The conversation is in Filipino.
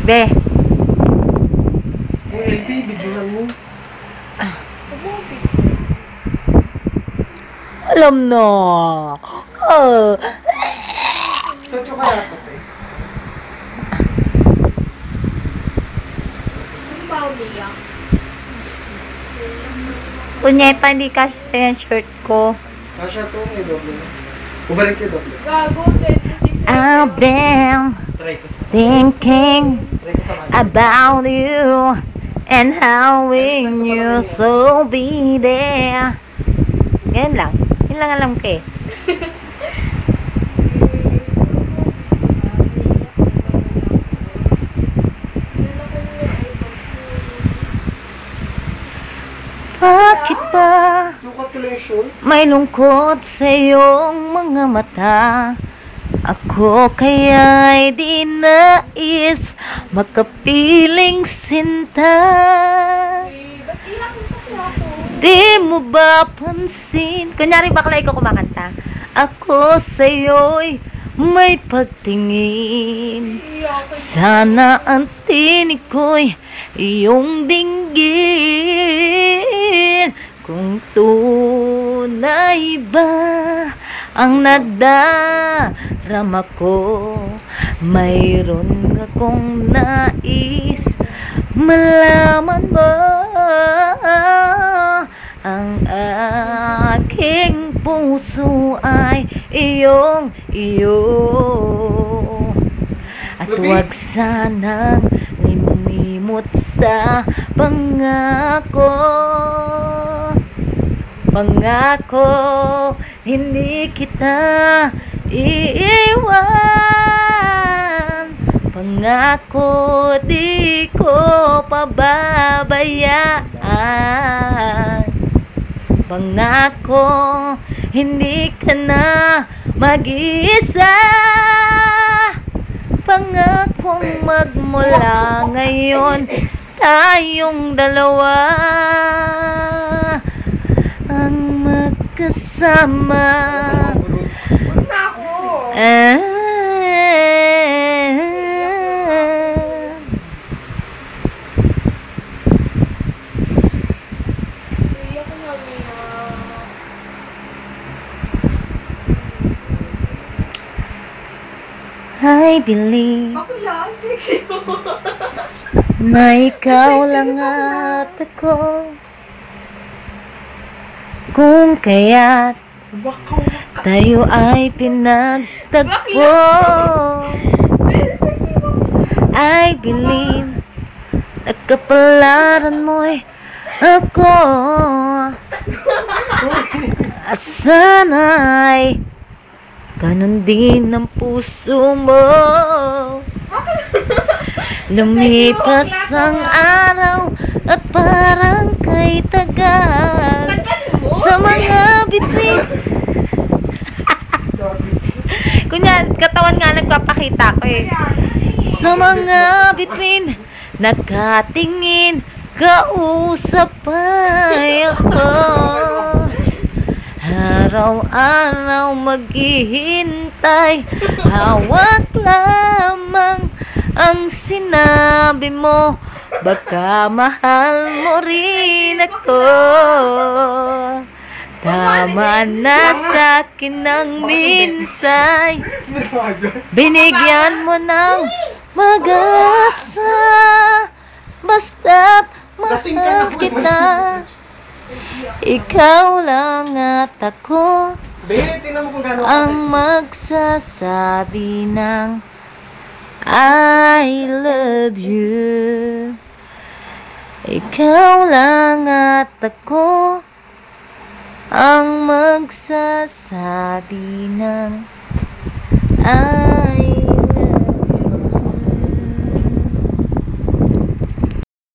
Be. Yung LB, videohan mo. Alam na. Saan yung kaya ito, eh? Kunyeta, hindi kasi sa yung shirt ko. Kasha ito, may doble na. Ubarin kayo doble. Gago, 26. I've been Try ko sa thinking Try ko sa about you and how will you so be there. Yan lang. Yan lang alam ko eh. Bakit ba Sukat ko lang yung shirt. may lungkot sa iyong mga mata? Ako kaya'y di nais makapiling sinta. Ba't iyak kasi ako? Di mo ba pansin? Kunyari bakla ikaw kumakanta. Ako sa'yo'y may pagtingin. Iyak. Sana ang tinig ko'y iyong dinggin. Kung tunay ba ang nadarama ko, mayroon akong nais malaman mo. Ang aking puso ay iyong-iyo. At huwag sanang limot sa pangako. Pangako, hindi kita iiwan. Pangako, di ko pababayaan. Pangako, hindi ka na mag-iisa. Pangakong magmula ngayon tayong dalawa ang magkasama. Wag na ako. Iyak na niya. I believe Bakla, sexy mo. na ikaw lang at ako. Kung kaya't Wakaw. tayo ay pinagtagpo, Pero sexy mo. I believe na kapalaran mo'y ako. At sana'y ganun din ang puso mo. Lumipas ang araw at parang kay tagal sa mga bituin. Kunya, katawan nga nagpapakita ko eh. Sa mga bituin, nakatingin, kausap ay ako. Araw-araw maghihintay, hawak lamang ang sinabi mo. Baka mahal mo rin ako. Tama na sa'kin ng minsay, binigyan mo ng mag-asa. Basta't mahal kita, ikaw lang at ako Be, tingnan mo kung gano'n ang magsasabi ng I love you. Ikaw lang at ako ang magsasabi ng I